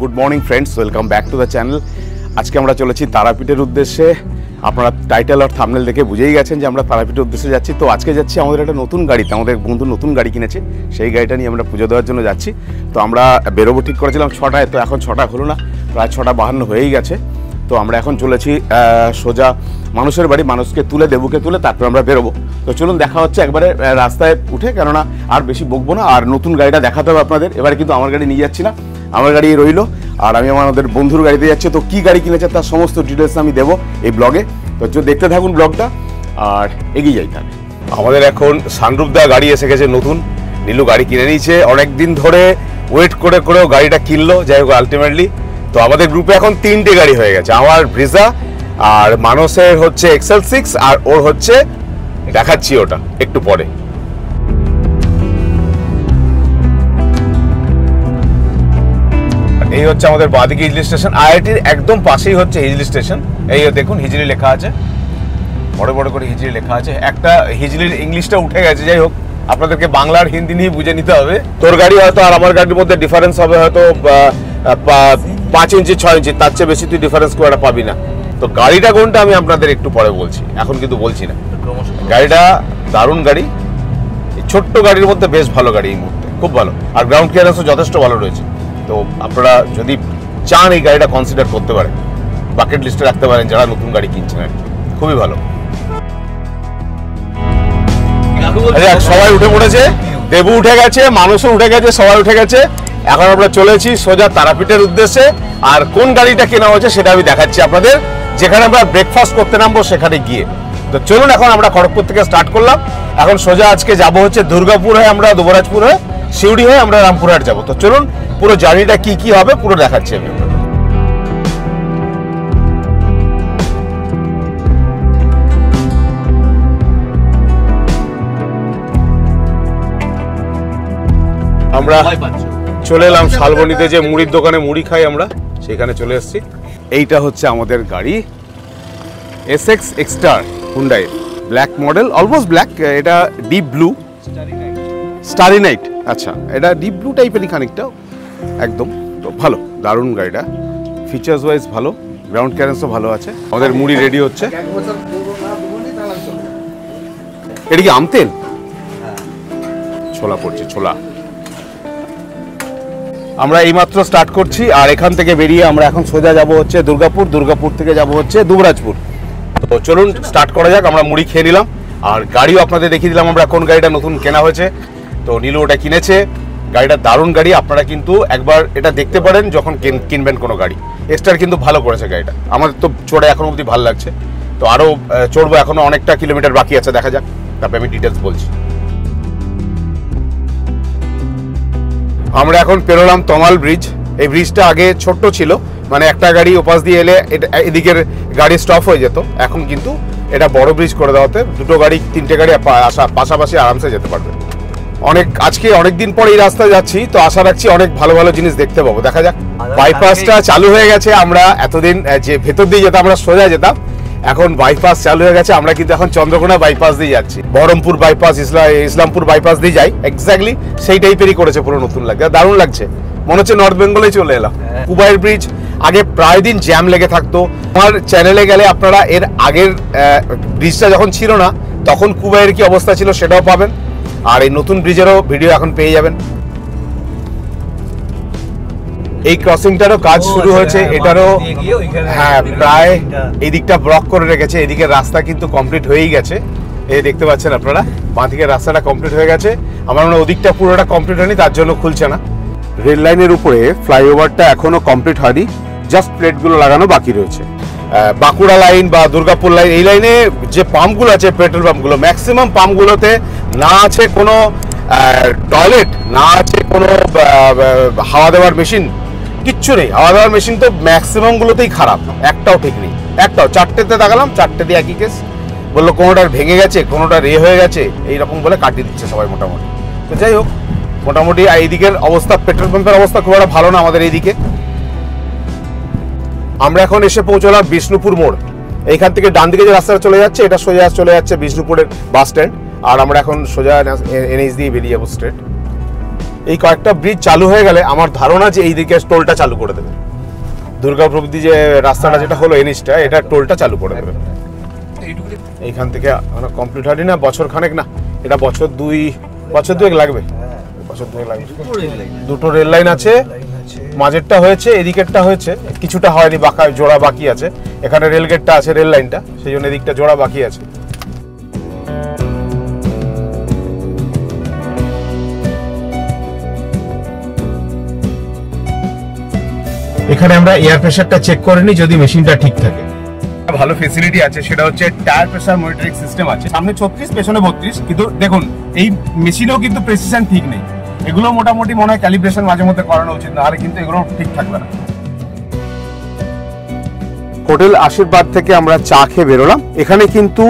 Good morning friends, welcome back to the channel. আজকে আমরা চলেছি তারাপীঠের উদ্দেশ্যে। আপনারা টাইটেল আর থাম্বনেল দেখে বুঝেই গেছেন যে আমরা তারাপীঠের উদ্দেশ্যে যাচ্ছি। তো আজকে যাচ্ছি আমাদের একটা নতুন গাড়িতে, আমাদের বন্ধু নতুন গাড়ি কিনেছে, সেই গাড়িটা নিয়ে আমরা পুজো দেওয়ার জন্য যাচ্ছি। তো আমরা বেরোবো ঠিক করেছিলাম 6টায়, তো এখন 6টা হলো না, প্রায় 6:52 হয়েই গেছে। তো আমরা এখন চলেছি সোজা মানুষের বাড়ি, মানুষকে তুলে দেবুকে তুলে তারপর আমরা বেরোবো। তো চলুন দেখা হচ্ছে একবারে রাস্তায় উঠে, কেননা আর বেশি বকবো না, আর নতুন গাড়িটা দেখাতে হবে আপনাদের। এবারে কিন্তু আমার গাড়ি নিয়ে যাচ্ছি না, আমার গাড়ি রইলো, আর আমি আমাদের বন্ধুর গাড়িতে যাচ্ছি। তো কী গাড়ি কিনেছে তার সমস্ত ডিটেলস আমি দেবো এই ব্লগে। তো দেখতে থাকুন ব্লগটা আর এগিয়ে যাই। তাহলে আমাদের এখন সানরূপদা গাড়ি এসে গেছে নতুন, নীলু গাড়ি কিনে নিয়েছে, অনেকদিন ধরে ওয়েট করে করেও গাড়িটা কিনলো, যাই হোক আলটিমেটলি। তো আমাদের গ্রুপে এখন 3টে গাড়ি হয়ে গেছে, আমার ব্রিজা, আর মানসের হচ্ছে XL6, আর ওর হচ্ছে দেখাচ্ছি ওটা একটু পরে। এই হচ্ছে আমাদের বাদিকে হিজলি স্টেশন, আইআইটির একদম পাশেই হচ্ছে হিজলি স্টেশন। এই দেখুন হিজলি লেখা আছে, বড় বড় করে হিজলি লেখা আছে। একটা হিজলির ইংলিশটা উঠে গেছে, যাই হোক আপনাদেরকে বাংলা আর হিন্দি নিয়ে বুঝে নিতে হবে। তোর গাড়ি হয়তো আর আমার গাড়ির মধ্যে ডিফারেন্স হবে হয়তো 5 ইঞ্চি 6 ইঞ্চি, তার চেয়ে বেশি তুই ডিফারেন্স করে পাবি না। তো গাড়িটা কোনটা আমি আপনাদের একটু পরে বলছি, এখন কিন্তু বলছি না। গাড়িটা দারুণ গাড়ি, ছোট্ট গাড়ির মধ্যে বেশ ভালো গাড়ি, এই মুহূর্তে খুব ভালো, আর গ্রাউন্ড ক্লিয়ারেন্সও যথেষ্ট ভালো রয়েছে। তো আপনারা যদি চান এই গাড়িটা কনসিডার করতে পারেন, বাকেট লিস্টে রাখতে পারেন যারা নতুন গাড়ি কিনছেন, আর খুবই ভালো। সবাই উঠে পড়েছে, দেবু উঠে গেছে, মানুষও উঠে গেছে, সবাই উঠে গেছে। এখন আমরা চলেছি সোজা তারাপীঠের উদ্দেশ্যে, আর কোন গাড়িটা কেনা হয়েছে সেটা আমি দেখাচ্ছি আপনাদের, যেখানে আমরা ব্রেকফাস্ট করতে নামবো সেখানে গিয়ে। তো চলুন, এখন আমরা খড়গপুর থেকে স্টার্ট করলাম, এখন সোজা আজকে যাব হচ্ছে দুর্গাপুর হয়ে আমরা দুবরাজপুর হয়ে শিউড়ি হয়ে আমরা রামপুরহাট যাবো। তো চলুন পুরো জার্নিটা কি কি হবে পুরো দেখাচ্ছি আমি। আমরা চলে এলাম শালবনীতে, যে মুড়ির দোকানে মুড়ি খাই আমরা, সেখানে চলে এসেছি। এইটা হচ্ছে আমাদের গাড়ি SX Exter Hyundai, black model, almost black, এটা ডিপ ব্লু স্টারি নাইট। আচ্ছা, এটা ডিপ ব্লু টাইপেরই খানিকটা একদম। তো ভালো, দারুণ গাড়িটা, ফিচার্স ওয়াইজ ভালো, গ্রাউন্ড ক্লিয়ারেন্সও ভালো আছে। আমাদের মুড়ি রেডি হচ্ছে। এটা কি আমতেল? ছোলা পড়ছে, ছোলা। আমরা এইমাত্র স্টার্ট করছি, আর এখান থেকে বেরিয়ে আমরা এখন সোজা যাব হচ্ছে দুর্গাপুর, দুর্গাপুর থেকে যাব হচ্ছে দুবরাজপুর। তো চলুন স্টার্ট করা যাক। আমরা মুড়ি খেয়ে নিলাম, আর গাড়িও আপনাদের দেখিয়ে দিলাম আমরা কোন গাড়িটা নতুন কেনা হয়েছে। তো নীলু ওটা কিনেছে, গাড়িটা দারুণ গাড়ি, আপনারা কিন্তু একবার এটা দেখতে পারেন যখন কিনবেন কোনো গাড়ি। এক্সটার কিন্তু ভালো করেছে গাড়িটা, আমাদের তো চড়ে এখনো অবধি ভালো লাগছে। তো আরও চড়বো, এখনো অনেকটা কিলোমিটার বাকি আছে, দেখা যাক, তারপরে আমি ডিটেলস বলছি। আমরা এখন পেরোলাম তমাল ব্রিজ। এই ব্রিজটা আগে ছোট্ট ছিল, মানে একটা গাড়ি ওপাশ দিয়ে এলে এদিকের গাড়ি স্টপ হয়ে যেত, এখন কিন্তু এটা বড় ব্রিজ করে দেওয়াতে 2টো গাড়ি 3টে গাড়ি পাশাপাশি আরামসে যেতে পারবে। আজকে অনেকদিন পর এই রাস্তায় যাচ্ছি, তো আশা রাখছি অনেক ভালো ভালো জিনিস দেখতে পাবো, দেখা যাক। বাইপাসটা চালু হয়ে গেছে, আমরা এতদিন যে ভেতর দিয়ে যেতাম আমরা সোজা যেতাম, এখন বাইপাস চালু হয়ে গেছে। আমরা কিন্তু এখন চন্দ্রকোনা বাইপাস দিয়ে যাচ্ছি, বহরমপুর বাইপাস, ইসলামপুর বাইপাস দিয়ে যাই, এক্স্যাক্টলি সেই টাইপেরই করেছে, পুরো নতুন লাগছে, দারুণ লাগছে, মনে হচ্ছে নর্থ বেঙ্গলে চলে এলাম। কুবাইর ব্রিজ আগে প্রায় দিন জ্যাম লেগে থাকতো, আমার চ্যানেলে গেলে আপনারা এর আগের ব্রিজটা যখন ছিল না তখন কুবাইয়ের কি অবস্থা ছিল সেটাও পাবেন, আর এই নতুন ব্রিজেরও ভিডিও এখন পেয়ে যাবেন। এই ক্রসিংটারও কাজ শুরু হয়েছে, এটারও হ্যাঁ প্রায় এই দিকটা ব্লক করে রেখেছে, এদিকের রাস্তা কিন্তু কমপ্লিট হয়েই গেছে, এই দেখতে পাচ্ছেন আপনারা, বাঁ দিকের রাস্তাটা কমপ্লিট হয়ে গেছে। আমার মনে হয় ওদিকটা পুরোটা কমপ্লিট হয়নি, তার জন্য খুলছে না। রেল লাইনের উপরে ফ্লাইওভারটা এখনো কমপ্লিট হয়নি, জাস্ট প্লেটগুলো লাগানো বাকি রয়েছে। বাঁকুড়া লাইন বা দুর্গাপুর লাইন, এই লাইনে যে পাম্পগুলো আছে, পেট্রোল পাম্পগুলো, ম্যাক্সিমাম পাম্পগুলোতে না আছে কোনো টয়লেট, না আছে কোনো হাওয়া দেওয়ার মেশিন, কিচ্ছু নেই। হাওয়া দেওয়ার মেশিন তো ম্যাক্সিমামগুলোতেই খারাপ, একটাও ঠিক নেই, একটাও। 4টেতে দেখালাম, 4টে দিয়ে একই কেস, বললো কোনোটার ভেঙে গেছে, কোনোটা হয়ে গেছে, এইরকম বলে কাটিয়ে দিচ্ছে সবাই মোটামুটি। তো যাই হোক, মোটামুটি এইদিকের অবস্থা, পেট্রোল পাম্পের অবস্থা খুব একটা ভালো না আমাদের এইদিকে। আমরা এখন এসে পৌঁছলাম বিষ্ণুপুর মোড়, এইখান থেকে ডান দিকে যে রাস্তাটা চলে যাচ্ছে এটা সোজা চলে যাচ্ছে বিষ্ণুপুরের বাস স্ট্যান্ড, আর আমরা এখন সোজা NH দিয়ে বেরিয়ে যাবো স্ট্রেট। এই কয়েকটা ব্রিজ চালু হয়ে গেলে আমার ধারণা যে এই দিকে টোলটা চালু করে দেবে। দুর্গাপুর অব্দি যে রাস্তাটা যেটা হলো এনএইচটা, এটা টোলটা চালু করে দেবে। এইখান থেকে কমপ্লিট হয়নি না, বছর খানেক না, এটা বছর দুয়েক লাগবে। বছর দুয়েক লাগবে। দুটো রেল লাইন আছে, মাঝেরটা হয়েছে, এদিকেরটা হয়েছে, কিছুটা হয়নি, জোড়া বাকি আছে। এখানে রেল গেটটা আছে, রেল লাইনটা, সেই জন্য এদিকটা জোড়া বাকি আছে। এখানে আমরা এয়ার প্রেসারটা চেক করে নিই যদি মেশিনটা ঠিক থাকে। ভালো ফেসিলিটি আছে, সেটা হচ্ছে টায়ার প্রেসার মনিটরিং সিস্টেম আছে। সামনে 36, পেছনে 32, কিন্তু দেখুন এই মেশিনেও কিন্তু প্রেসিশন ঠিক নেই। এগুলো মোটামুটি মনে হয় ক্যালিব্রেশন মাঝে মধ্যে করানো উচিত, নাহলে কিন্তু এগুলো ঠিক থাকবে না। হোটেল আশীর্বাদ থেকে আমরা চা খেয়ে বেরোলাম। এখানে কিন্তু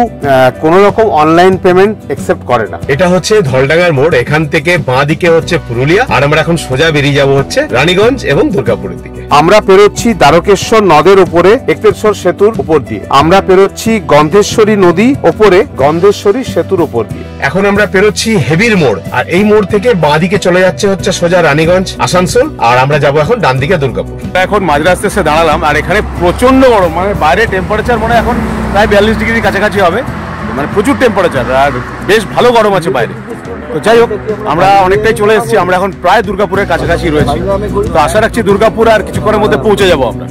কোনো রকম অনলাইন পেমেন্ট একসেপ্ট করে না। এটা হচ্ছে ধলডাঙ্গার মোড়, এখান থেকে বাঁ দিকে হচ্ছে পুরুলিয়া, আর আমরা এখন সোজা বেরিয়ে যাব হচ্ছে রানীগঞ্জ এবং দুর্গাপুরের দিকে। আমরা পেরোচ্ছি দ্বারকেশ্বর নদের উপরে, একটেশ্বর সেতুর উপর দিয়ে। আমরা পেরোচ্ছি গন্ধেশ্বরী নদী ওপরে, গন্ধেশ্বরী সেতুর উপর দিয়ে। এখন আমরা পেরোচ্ছি হেবির মোড়, আর এই মোড় থেকে বাঁ দিকে চলে যাচ্ছে হচ্ছে সোজা রানীগঞ্জ আসানসোল, আর আমরা যাবো এখন ডান দিকে দুর্গাপুর। এখন মাঝ রাস্তায় এসে দাঁড়ালাম, আর এখানে প্রচন্ড গরম, মানে বাইরে টেম্পারেচার মনে এখন প্রায় 42 ডিগ্রির কাছাকাছি হবে, মানে প্রচুর টেম্পারেচার, আর বেশ ভালো গরম আছে বাইরে। তো যাই হোক, আমরা অনেকটাই চলে এসেছি, আমরা এখন প্রায় দুর্গাপুরের কাছাকাছি রয়েছি। তো আশা রাখছি দুর্গাপুর আর কিছুক্ষণের মধ্যে পৌঁছে যাবো আমরা।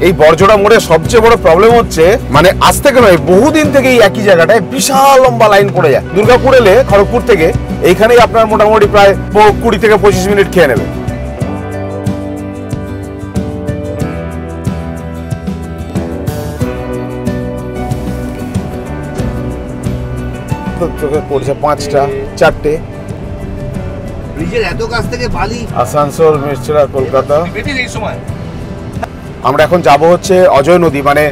এই বরজোড়া মোড়ে সবচেয়ে বড় প্রবলেম হচ্ছে, মানে আজ থেকে নয়, বহুদিন থেকে এই একই জায়গাটায় বিশাল লম্বা লাইন পড়ে যায়। দুর্গাপুর এলে খড়গপুর থেকে এইখানেই আপনার মোটামুটি প্রায় 20 থেকে 25 মিনিট খেয়ে নেবে। পড়ছে 5টা 4টে ব্রিজের এত কাছ থেকে বালি, আসানসোল, মিরচেরা, কলকাতা। আমরা এখন যাব হচ্ছে অজয় নদী, মানে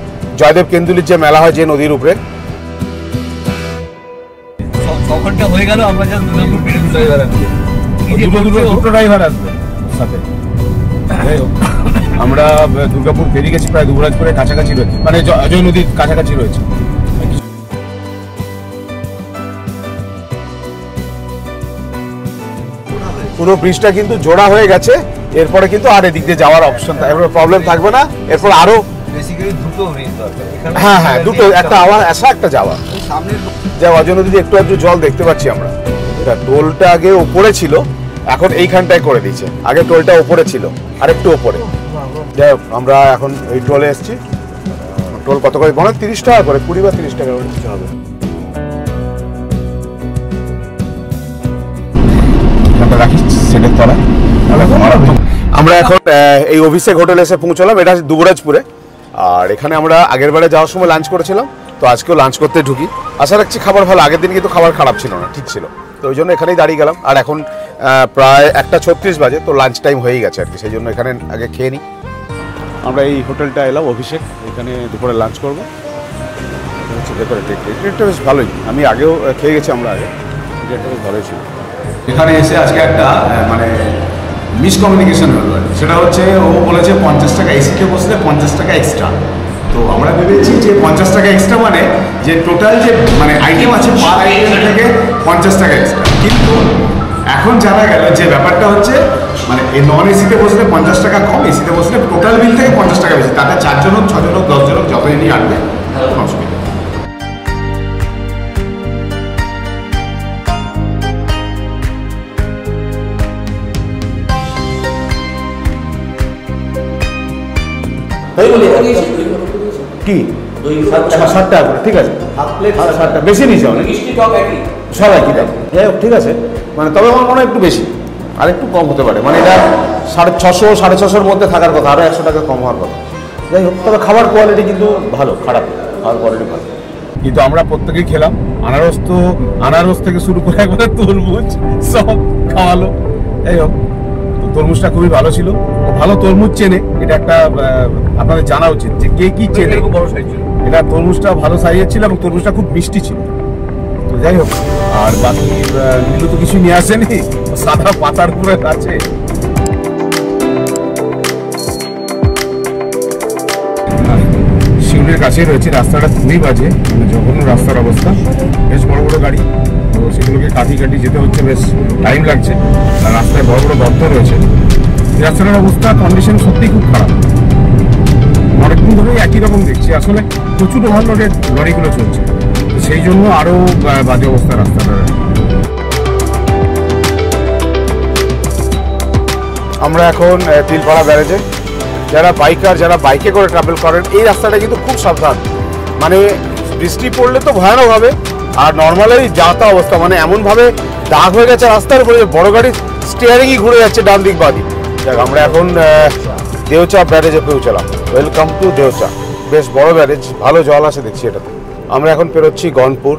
জয়দেব কেন্দুলির যে মেলা হয় যে নদীর উপরে। 6 ঘন্টা হয়ে গেল, আমরা যা দুর্গাপুর বেরিয়ে দুটো ড্রাইভার আসবে সাথে। আমরা দুর্গাপুর বেরিয়ে গেছি, প্রায় দুবরাজপুরের কাছাকাছি রয়েছে, মানে অজয় নদীর কাছাকাছি রয়েছে। পুরো ব্রিজটা কিন্তু জোড়া হয়ে গেছে, এরপরে কিন্তু আর এদিক দিয়ে যাওয়ার অপশন, এরপরে প্রবলেম থাকবে না। এরপর আরো বেসিক্যালি দুটো ব্রিজ দরকার। হ্যাঁ, দুটো, একটা আওয়ার আসা, একটা যাওয়া। সামনে যা অজয় নদীতে একটু একটু জল দেখতে পাচ্ছি আমরা। এটা টোলটা আগে উপরে ছিল, এখন এইখানটায় করে দিয়েছে। আগে টোলটা উপরে ছিল, আর একটু উপরে। যাই হোক, আমরা এখন এই টোলে এসেছি। টোল কত করে? মনে হয় 30 টাকা করে, 20 বা 30 টাকা করে দিতে হবে। আমরা এখন এই অভিষেক হোটেল এসে পৌঁছলাম, এটা দুবরাজপুরে। আর এখানে আমরা আগের বারে যাওয়ার সময় লাঞ্চ করেছিলাম, তো আজকেও লাঞ্চ করতে ঢুকি। আশা রাখছি খাবার ভালো। আগের দিন কিন্তু খাবার খারাপ ছিল না, ঠিক ছিল। তো ওই জন্য এখানেই দাঁড়িয়ে গেলাম। আর এখন প্রায় 1:36 বাজে, তো লাঞ্চ টাইম হয়ে গেছে আর কি, সেই জন্য এখানে আগে খেয়ে নিই। আমরা এই হোটেলটা এলাম অভিষেক, এখানে দুপুরে লাঞ্চ করবো। এটা বেশ ভালোই, আমি আগেও খেয়ে গেছি, আমরা আগে, এটা বেশ ভালোই ছিল। এখানে এসে আজকে একটা মানে মিসকমিউনিকেশন হলো, সেটা হচ্ছে ও বলেছে 50 টাকা এসিতে বসলে 50 টাকা এক্সট্রা। তো আমরা ভেবেছি যে 50 টাকা এক্সট্রা মানে যে টোটাল যে মানে আইটেম আছে পার আইটেম থেকে 50 টাকা এক্সট্রা, কিন্তু এখন জানা গেল যে ব্যাপারটা হচ্ছে মানে এই নন এসিতে বসলে 50 টাকা কম, এসিতে বসলে টোটাল বিল থেকে 50 টাকা বেশি। তাতে 4 জন হোক, 6 জন হোক, 10 জন হোক, যতদিনই আসবে কোনো অসুবিধা। কি 7 টাকা করে, ঠিক আছে, 7 টাকা বেশি নিয়েছে অনেক, সব একই দাম। যাই হোক, ঠিক আছে, মানে তবে আমার মনে হয় একটু বেশি, আর একটু কম হতে পারে, মানে এটা 650, 650-এর মধ্যে থাকার কথা, আরও 100 টাকা কম হওয়ার কথা। যাই হোক, তবে খাবার কোয়ালিটি কিন্তু ভালো, খারাপ খাবার কোয়ালিটি ভালো। কিন্তু আমরা প্রত্যেকেই খেলাম আনারস, তো আনারস থেকে শুরু করে একবারে তরমুজ সব খাওয়ালো। যাই হোক, তরমুজটা খুবই ভালো ছিল। ভালো তরমুজ চেনে, এটা একটা আপনাদের জানা উচিত যে কে কি চেনে। বড় সাইজ ছিল এটা, তরমুজটা ভালো সাইজের ছিল এবং তরমুজটা খুব মিষ্টি ছিল। তো যাই হোক, আর বাকি নীলু তো কিছু নিয়ে আসেনি, সাদা পাতার উপরে আছে। শিউলির কাছে রয়েছে, রাস্তাটা খুবই বাজে, মানে জঘন্য রাস্তার অবস্থা, বেশ বড় বড় গাড়ি। তো সেগুলোকে কাটি কাটি যেতে হচ্ছে, বেশ টাইম লাগছে। আর রাস্তায় বড় বড় গর্ত রয়েছে। এই রাস্তাটার অবস্থা, কন্ডিশন সত্যিই খুব খারাপ। অনেকদিন ধরেই একই রকম দেখছি, আসলে প্রচুর ওভারলোডেড লরিগুলো চলছে, সেই জন্য আরও বাজে অবস্থা রাস্তাটার। আমরা এখন তিলপাড়া ব্যারেজে। যারা বাইকার, যারা বাইকে করে ট্রাভেল করেন, এই রাস্তাটা কিন্তু খুব সাবধান। মানে বৃষ্টি পড়লে তো ভয়ানক হবে, আর নর্মালি যাতা অবস্থা, মানে এমনভাবে দাগ হয়ে গেছে রাস্তার উপরে, বড় গাড়ির স্টিয়ারিংই ঘুরে যাচ্ছে ডান দিক বাদিক। দেখ, আমরা এখন দেওচা ব্যারেজে পৌঁছলাম। Welcome to Deocha. বেশ বড় ব্যারেজ, ভালো জল আছে দেখছি এটাতে। আমরা এখন পেরোচ্ছি গনপুর।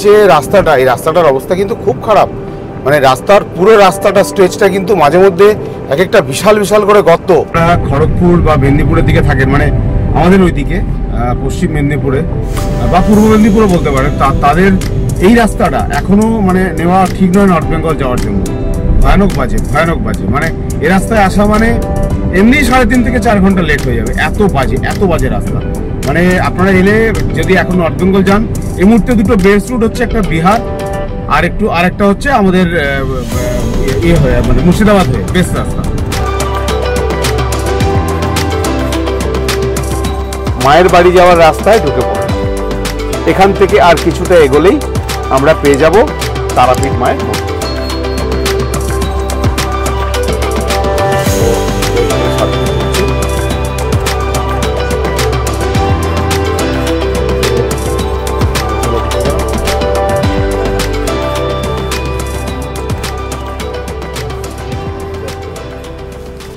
যে রাস্তাটা, এই রাস্তাটার অবস্থা কিন্তু খুব খারাপ। মানে রাস্তার পুরো রাস্তাটা, স্ট্রেচটা কিন্তু মাঝে মধ্যে এক একটা বিশাল বিশাল করে গর্ত। খড়গপুর বা মেদিনীপুরের দিকে থাকেন, মানে আমাদের ওইদিকে পশ্চিম মেদিনীপুরে বা পূর্ব মেদিনীপুরে বলতে পারেন, তাদের এই রাস্তাটা এখনো মানে নেওয়া ঠিক নয় নর্থ বেঙ্গল যাওয়ার জন্য। ভয়ানক বাজে, ভয়ানক বাজে। মানে এই রাস্তায় আসা মানে এমনি 3.5 থেকে 4 ঘন্টা লেট হয়ে যাবে। এত বাজে, এত বাজে রাস্তা। মানে আপনারা এলে যদি এখন নর্থ বেঙ্গল যান, এই মুহূর্তে দুটো বেস্ট রুট হচ্ছে, একটা বিহার আর একটা হচ্ছে আমাদের মানে মুর্শিদাবাদ হয়ে বেস্ট রাস্তা। মায়ের বাড়ি যাওয়ার রাস্তায় ঢুকে পড়ে, এখান থেকে আর কিছুটা এগোলেই আমরা পেয়ে যাব তারাপীঠ মায়ের মন্দির।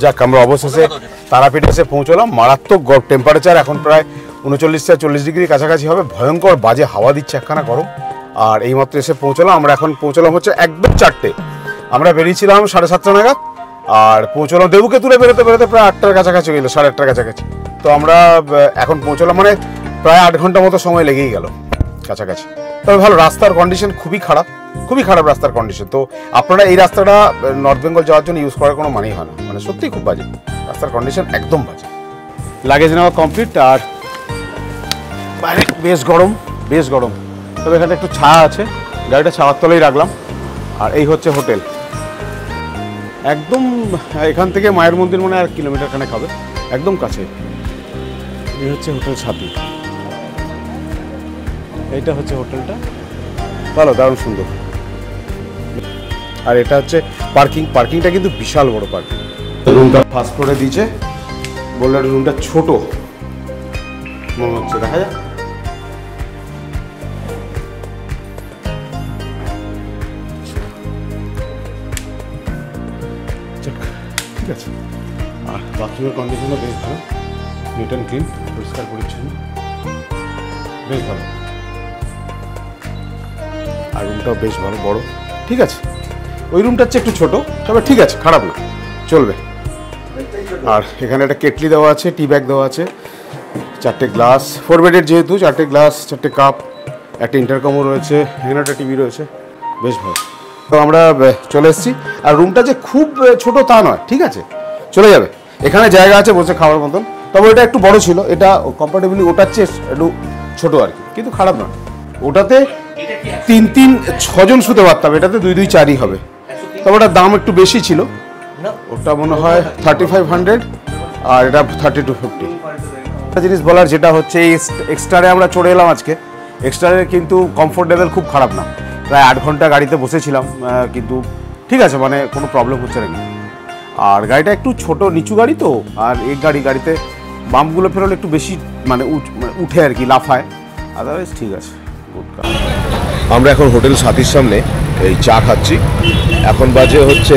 যাক, আমরা অবশেষে তারাপীঠে এসে পৌঁছলাম। মারাত্মক টেম্পারেচার, এখন প্রায় 39-40 ডিগ্রি কাছাকাছি হবে। ভয়ঙ্কর বাজে হাওয়া দিচ্ছে একখানা গরম। আর এইমাত্র এসে পৌঁছলাম। আমরা এখন পৌঁছলাম হচ্ছে একদম 4টে। আমরা বেরিয়েছিলাম 7:30 নাগাদ, আর পৌঁছলাম দেবুকে তুলে বেরোতে বেরোতে প্রায় 8টার কাছাকাছি গেল, 8:30টার কাছাকাছি। তো আমরা এখন পৌঁছলাম, মানে প্রায় 8 ঘন্টা মতো সময় লেগেই গেল কাছাকাছি। তবে ভালো, রাস্তার কন্ডিশন খুবই খারাপ, খুবই খারাপ রাস্তার কন্ডিশন। তো আপনারা এই রাস্তাটা নর্থ বেঙ্গল যাওয়ার জন্য ইউজ করার কোনো মানেই হয় না, মানে সত্যিই খুব বাজে রাস্তার কন্ডিশন, একদম বাজে। লাগেজ নেওয়া কমপ্লিট, আর বাইরে বেশ গরম, বেশ গরম। তবে এখানে একটু ছায়া আছে, গাড়িটা ছাওয়ার তলেই রাখলাম। আর এই হচ্ছে হোটেল, একদম এখান থেকে মায়ের মন্দির মনে হয় 1 কিলোমিটার খানেক হবে, একদম কাছে। এই হচ্ছে হোটেল সাথী, এইটা হচ্ছে হোটেলটা, ভালো, দারুণ সুন্দর। আর এটা হচ্ছে পার্কিংটা কিন্তু বিশাল বড় পার্কিং। রুমটা ফার্স্ট ফ্লোরে দিয়েছে, বললো রুমটা ছোট মনে হচ্ছে, দেখা যায়। ঠিক আছে। আর বাথরুমের কন্ডিশনও বেশ ভালো, নিট অ্যান্ড ক্লিন, পরিষ্কার পরিচ্ছন্ন, বেশ ভালো। আর রুমটাও বেশ ভালো, বড়, ঠিক আছে। ওই রুমটা হচ্ছে একটু ছোট, তবে ঠিক আছে, খারাপ না, চলবে। আর এখানে একটা কেটলি দেওয়া আছে, টি ব্যাগ দেওয়া আছে, 4টে গ্লাস, 4 বেডের যেহেতু 4টে গ্লাস, 4টে কাপ, একটা ইন্টারকমও রয়েছে, এখানে একটা টিভি রয়েছে, বেশ ভালো। তো আমরা চলে এসেছি। আর রুমটা যে খুব ছোট তা নয়, ঠিক আছে, চলে যাবে। এখানে জায়গা আছে বসে খাওয়ার মতন, তবে এটা একটু বড় ছিল, এটা কমফর্টেবলি ওটার চেয়ে একটু ছোটো আর কি, কিন্তু খারাপ নয়। ওটাতে 3-6 জন শুতে পারতাম, এটাতে 2-4ই হবে। তবে ওটার দাম একটু বেশি ছিল, ওটা মনে হয় 3500, আর এটা 3250। একটা জিনিস বলার, যেটা হচ্ছে এই এক্সট্রারে আমরা চড়ে এলাম আজকে। এক্সট্রারের কিন্তু কমফোর্ট লেভেল খুব খারাপ না, প্রায় 8 ঘন্টা গাড়িতে বসেছিলাম, কিন্তু ঠিক আছে, মানে কোনো প্রবলেম হচ্ছে না। আর গাড়িটা একটু ছোট নিচু গাড়ি তো, আর এই গাড়িতে বাম্পগুলো ফেরোলে একটু বেশি মানে উঠে আর কি, লাফায়, আদারওয়াইজ ঠিক আছে। আমরা এখন হোটেল সাথীর সামনে এই চা খাচ্ছি। এখন বাজে হচ্ছে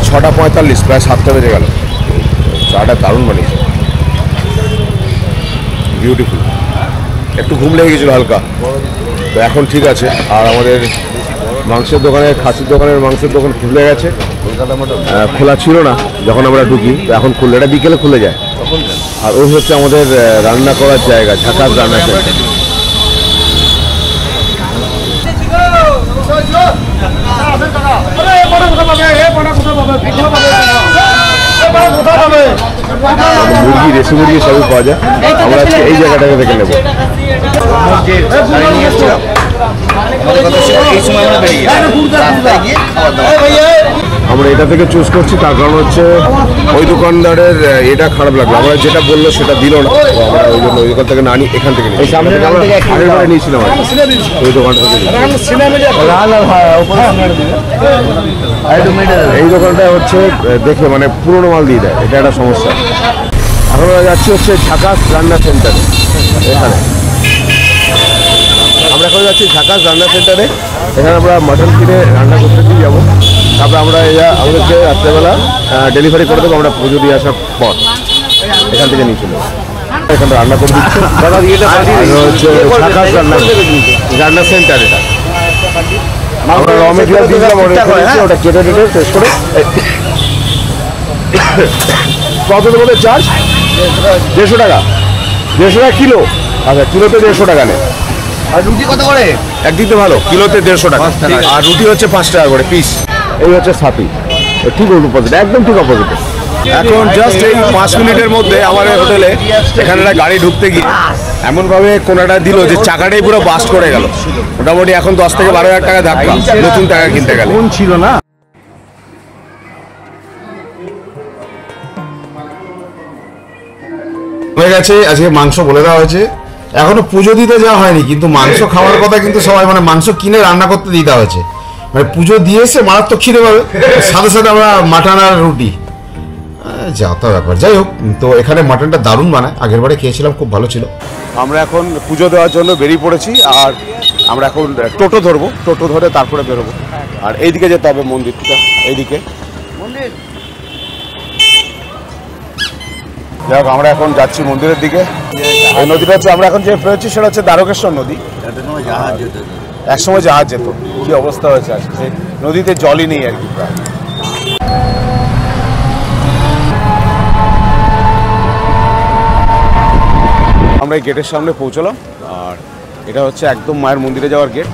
6:45, প্রায় 7টা বেজে গেল। চাটা দারুণ বানিয়েছে, বিউটিফুল। একটু ঘুম লেগে গেছিলো হালকা, তো এখন ঠিক আছে। আর আমাদের মাংসের দোকানের, খাসির দোকানের মাংসের দোকান খুলে গেছে, খোলা ছিল না যখন আমরা ঢুকি, তো এখন খুললে, এটা বিকেলে খুলে যায়। আর ওই হচ্ছে আমাদের রান্না করার জায়গা, ঝাঁকার রান্না সেন্টার। মুরগি, দেশি মুরগি সবই পাওয়া যায়। আমরা আজকে এই জায়গাটাকে দেখে নেবো। আমাদের কথা ছিল এই সময় আমরা বেরিয়ে যাবো, রাস্তায় গিয়ে খাবার দাবার। আমরা এটা থেকে চুজ করছি, তার কারণ হচ্ছে ওই দোকানদারের এটা খারাপ লাগলো, আমরা যেটা বললো সেটা দিল না, তো আমরা ওই জন্য ওই দোকান থেকে না নিই, এখান থেকে নিই। আমরা আগের বারে নিয়েছিলাম ওই দোকানটা থেকে। এই দোকানটা হচ্ছে দেখে মানে পুরোনো মাল দিয়ে দেয়, এটা একটা সমস্যা। এখন আমরা যাচ্ছি হচ্ছে ঝাকাস রান্না সেন্টারে, এখানে আমরা এখন যাচ্ছি ঝাকাস রান্না সেন্টারে। এখানে আমরা মাটন কিনে রান্না করতে দিয়ে যাবো, তারপরে আমরা আমাদেরকে রাত্রেবেলা ডেলিভারি করে দেবো, আমরা পুজো দিয়ে আসার পর এখান থেকে নিয়ে চলে যাবো। এখানে রান্না করে দিচ্ছে হচ্ছে ঝাকাস রান্না সেন্টার। এটা আমরা র মেটেরিয়াল দিয়েছিলাম, ওটা কেটে কেটে টেস্ট করে কতটা মধ্যে চার্জ 150 টাকা, 150 টাকা কিলো। আচ্ছা, কিলোতে 150 টাকা নেয়। আর রুটি কত করে? একদিকে ভালো, কিলোতে 150 টাকা, আর রুটি হচ্ছে 5 টাকা করে পিস। এই হচ্ছে সাথী, ঠিক অপোজিট, একদম ঠিক অপোজিটে। এখন জাস্ট এই 5 মিনিটের মধ্যে আমাদের হোটেলে এখানে একটা গাড়ি ঢুকতে গিয়ে এমনভাবে কোনাটা দিল যে চাকাটাই পুরো বাস্ট করে গেল। মোটামুটি এখন 10 থেকে 12 হাজার টাকা ধাক্কা নতুন টাকা কিনতে গেলে। ছিল না হয়ে গেছে। আজকে মাংস বলে দেওয়া হয়েছে, এখনো পুজো দিতে যাওয়া হয়নি, কিন্তু মাংস খাওয়ার কথা কিন্তু সবাই মানে মাংস কিনে রান্না করতে দিতে হয়েছে। মানে পুজো দিয়েছে, মারাত্মক খিদে পাবে, সাথে সাথে আমরা মাটন আর রুটি, যা তা ব্যাপার। যাই হোক, তো এখানে মাটনটা দারুণ বানায়, আগের বারে খেয়েছিলাম, খুব ভালো ছিল। আমরা এখন পুজো দেওয়ার জন্য বেরিয়ে পড়েছি, আর আমরা এখন টোটো ধরবো, টোটো ধরে তারপরে বেরোবো। আর এইদিকে যেতে হবে মন্দিরটা, এইদিকে মন্দির। যাই হোক, আমরা এখন যাচ্ছি মন্দিরের দিকে। এই নদীটা হচ্ছে, আমরা এখন যে পেয়েছি সেটা হচ্ছে দ্বারকেশ্বর নদী। একসময় জাহাজ যেত, কি অবস্থা হয়েছে আজকে, নদীতে জলই নেই আর কি প্রায়। আমরা এই গেটের সামনে পৌঁছলাম, আর এটা হচ্ছে একদম মায়ের মন্দিরে যাওয়ার গেট।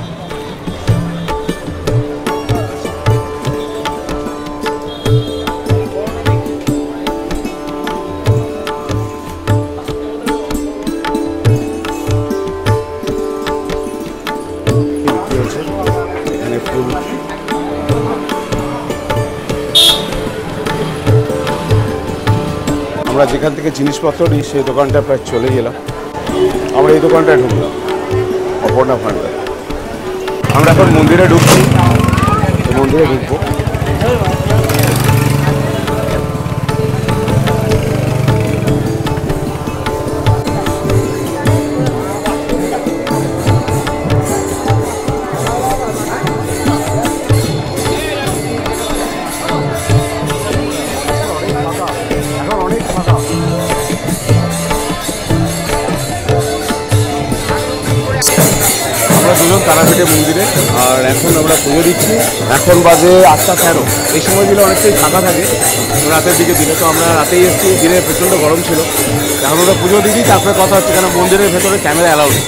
এখানে ফুল, আমরা যেখান থেকে জিনিসপত্র নিই সেই দোকানটা প্রায় চলে গেলাম। আমরা এই দোকানটায় ঢুকলাম, অপর্ণা ভান্ডার। আমরা এখন মন্দিরে ঢুকছি, মন্দিরে ঢুকবো। আমরা দুজন তারাপীঠে মন্দিরে, আর এখন আমরা পুজো দিচ্ছি। এখন বাজে 8:13। এই সময় দিলে অনেকটাই ফাঁকা থাকে রাতের দিকে দিলে, তো আমরা রাতেই এসেছি, দিনে প্রচণ্ড গরম ছিল। এখন আমরা পুজো দিই, তারপরে কথা হচ্ছে, কেন মন্দিরের ভেতরে ক্যামেরা অ্যালাউ নেই।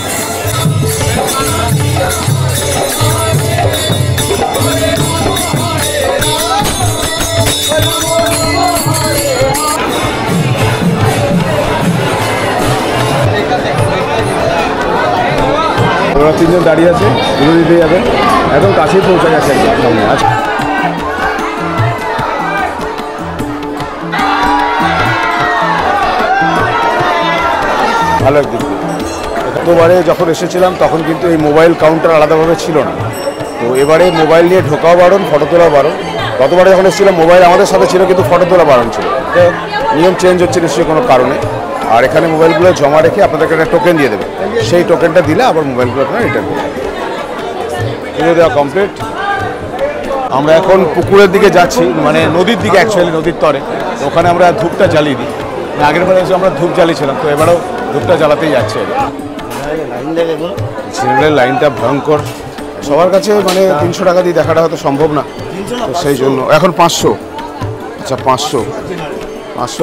ওরা 3 জন দাঁড়িয়ে আছে, পুজো দিতে যাবে, একদম কাছেই পৌঁছে গেছে একদম সামনে। আচ্ছা, ভালো একদিন। গতবারে যখন এসেছিলাম তখন কিন্তু এই মোবাইল কাউন্টার আলাদাভাবে ছিল না, তো এবারে মোবাইল নিয়ে ঢোকাও বারণ, ফটো তোলা বারণ। গতবারে যখন এসেছিলাম মোবাইল আমাদের সাথে ছিল, কিন্তু ফটো তোলা বারণ ছিল। তো নিয়ম চেঞ্জ হচ্ছে নিশ্চয়ই কোনো কারণে। আর এখানে মোবাইলগুলো জমা রেখে আপনাদেরকে একটা টোকেন দিয়ে দেবে, সেই টোকেনটা দিলে আবার মোবাইলগুলো আপনারা রিটার্ন করবেন। পুজো দেওয়া কমপ্লিট। আমরা এখন পুকুরের দিকে যাচ্ছি, মানে নদীর দিকে, অ্যাকচুয়ালি নদীর তরে। ওখানে আমরা ধূপটা জ্বালিয়ে দিই, আগের বারে এসে আমরা ধূপ জ্বালিয়েছিলাম, তো এবারেও ধূপটা জ্বালাতেই যাচ্ছে। সিগন্যালের লাইনটা ভয়ঙ্কর, সবার কাছে মানে 300 টাকা দিয়ে দেখাটা হয়তো সম্ভব না, তো সেই জন্য এখন 500। আচ্ছা, 500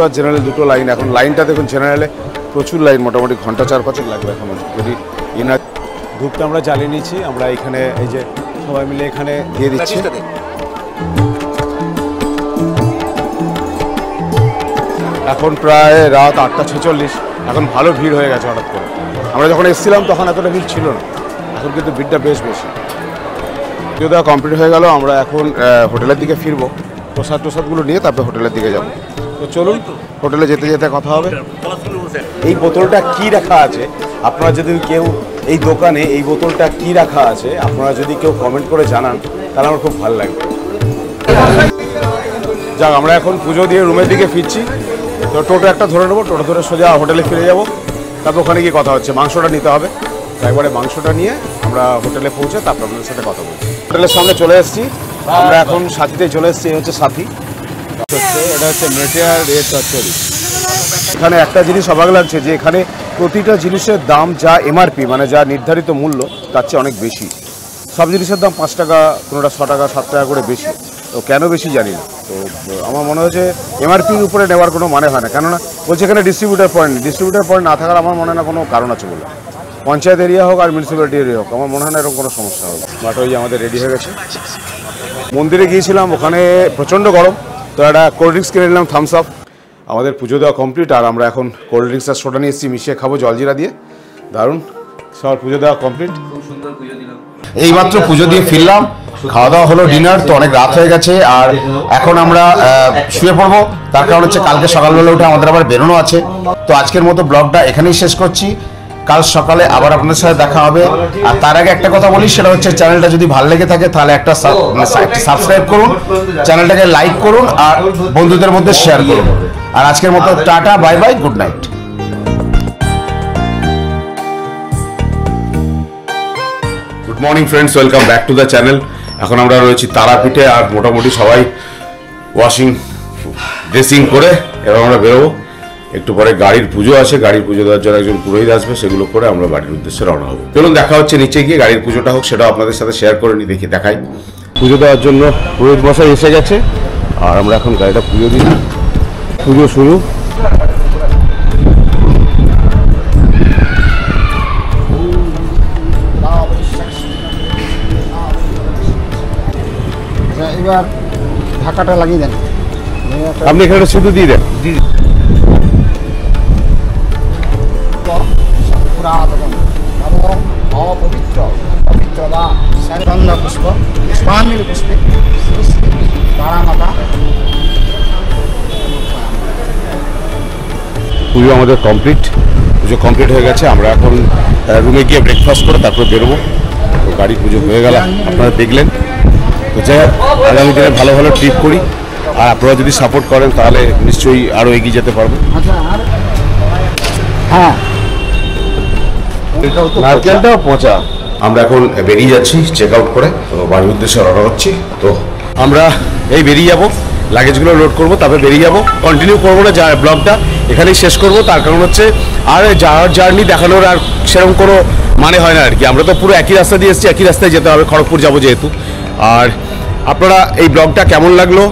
আর জেনারেল দুটো লাইন। এখন লাইনটা দেখুন, জেনারেলে প্রচুর লাইন, মোটামুটি ঘন্টা 4-5 লাগবে এখন যদি ইনার। ধূপটা আমরা জ্বালিয়ে নিচ্ছি, আমরা এখানে এই যে সবাই মিলে এখানে দিয়ে দিচ্ছি। এখন প্রায় রাত 8:46, এখন ভালো ভিড় হয়ে গেছে হঠাৎ করে। আমরা যখন এসেছিলাম তখন এতটা ভিড় ছিল না, এখন কিন্তু ভিড়টা বেশ বেশি। পুজো দেওয়া কমপ্লিট হয়ে গেল, আমরা এখন হোটেলের দিকে ফিরবো। প্রসাদগুলো নিয়ে তারপরে হোটেলের দিকে যাব। তো চলুন, হোটেলে যেতে যেতে কথা হবে। এই বোতলটা কি রাখা আছে, আপনারা যদি কেউ এই দোকানে এই বোতলটা কি রাখা আছে আপনারা যদি কেউ কমেন্ট করে জানান তাহলে আমার খুব ভালো লাগবে। যাক, আমরা এখন পুজো দিয়ে রুমের দিকে ফিরছি। তো টোটো একটা ধরে নেবো, টোটো ধরে সোজা হোটেলে ফিরে যাব। তারপর ওখানে গিয়ে কথা হচ্ছে, মাংসটা নিতে হবে। একবারে মাংসটা নিয়ে আমরা হোটেলে পৌঁছে তারপর আপনাদের সাথে কথা বলছি। হোটেলের সামনে চলে এসেছি আমরা, এখন সাথীতে চলে এসেছি। এই হচ্ছে সাথী, এটা হচ্ছে মেটিয়ার রেট চচ্চড়ি। এখানে একটা জিনিস অবাক লাগছে যে এখানে প্রতিটা জিনিসের দাম যা এমআরপি মানে যা নির্ধারিত মূল্য তার চেয়ে অনেক বেশি। সব জিনিসের দাম 5 টাকা, কোনোটা 6 টাকা 7 টাকা করে বেশি। তো কেন বেশি জানি না। তো আমার মনে হচ্ছে এমআরপির উপরে নেওয়ার কোনো মানে হয় না, কেননা বলছে এখানে ডিস্ট্রিবিউটার পয়েন্ট না থাকার আমার মনে হয় না কোনো কারণ আছে বলে। পঞ্চায়েত এরিয়া হোক আর মিউনিসিপ্যালিটি এরিয়া হোক আমার মনে হয় না এরকম কোনো সমস্যা হবে। বাট ওই যে আমাদের রেডি হয়ে গেছে। মন্দিরে গিয়েছিলাম, ওখানে প্রচণ্ড গরম, তো একটা কোল্ড ড্রিঙ্কস কিনে নিলাম থামস আপ। আমাদের পুজো দেওয়া কমপ্লিট, আর আমরা এখন কোল্ড ড্রিঙ্কস আর সোডা নিয়ে এসেছি, মিশিয়ে খাবো জলজিরা দিয়ে। দারুণ, সবার পুজো দেওয়া কমপ্লিট। এইমাত্র পুজো দিয়ে ফিরলাম, খাওয়া দাওয়া হলো, ডিনার। তো অনেক রাত হয়ে গেছে আর এখন আমরা শুয়ে পড়বো। তার কারণ হচ্ছে কালকে সকালবেলা উঠে আমাদের আবার বেরোনো আছে। তো আজকের মতো ব্লগটা এখানেই শেষ করছি। কাল সকালে আবার আপনাদের সাথে দেখা হবে। আর তার আগে একটা কথা বলি, সেটা হচ্ছে চ্যানেলটা যদি ভালো লেগে থাকে তাহলে একটা সাবস্ক্রাইব করুন, চ্যানেলটাকে লাইক করুন আর বন্ধুদের মধ্যে শেয়ার করুন। আর আজকের মতো tata, bye bye, good night. Good morning friends, welcome back to the channel. এখন আমরা রয়েছি তারাপীঠে, আর মোটামুটি সবাই ড্রেসিং করে এবার আমরা বেরোবো। একটু পরে গাড়ির পুজো আছে, গাড়ির পুজো দেওয়ার জন্য একজন পুরোহিত আসবে, সেগুলো করে আমরা বাড়ির উদ্দেশ্যে রওনা হবো। চলুন দেখা হচ্ছে নিচে গিয়ে, গাড়ির পুজোটা হোক সেটাও আপনাদের সাথে শেয়ার করে নি, দেখি দেখাই। পুজো দেওয়ার জন্য পুরোহিত মশাই এসে গেছে আর আমরা এখন গাড়িটা পুজো দিই। পুজো শুরু। এবার ঢাকাটা লাগিয়ে দেন, আপনি এখানে শুধু দিয়ে দেন। অপবিত্র পবিত্র বা সর্বঙ্গ পুষ্প পুষ্পাঞ্জলি পুষ্পে তারামাতা। পুজো আমাদের কমপ্লিট, পুজো কমপ্লিট হয়ে গেছে। আমরা এখন রুমে গিয়ে ব্রেকফাস্ট করে তারপর বেরোবো। তো গাড়ি পুজো হয়ে গেল, আপনারা দেখলেন। তো যাই হোক, আগামী দিনে ভালো ভালো ট্রিপ করি, আর আপনারা যদি সাপোর্ট করেন তাহলে নিশ্চয়ই আরও এগিয়ে যেতে পারবো। আচ্ছা, আর হ্যাঁ নারকেলটাও পচা। আমরা এখন বেরিয়ে যাচ্ছি চেক আউট করে, তো বাড়ির উদ্দেশ্যে রওনা হচ্ছি। তো আমরা এই বেরিয়ে যাব, লাগেজগুলো লোড করবো, তারপরে বেরিয়ে যাব। কন্টিনিউ করবো না যা ব্লগটা, এখানেই শেষ করব। তার কারণ হচ্ছে আর যাওয়ার জার্নি দেখানোর আর সেরকম কোনো মানে হয় না আর কি। আমরা তো পুরো একই রাস্তা দিয়ে এসেছি, একই রাস্তায় যেতে হবে, খড়গপুর যাবো যেহেতু। আর আপনারা এই ব্লগটা কেমন লাগলো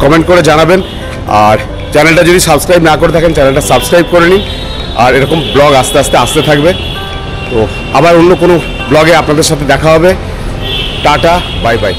কমেন্ট করে জানাবেন। আর চ্যানেলটা যদি সাবস্ক্রাইব না করে থাকেন চ্যানেলটা সাবস্ক্রাইব করে নিন। আর এরকম ব্লগ আস্তে আস্তে আসতে থাকবে। তো আবার অন্য কোনো ব্লগে আপনাদের সাথে দেখা হবে। Tata, bye bye.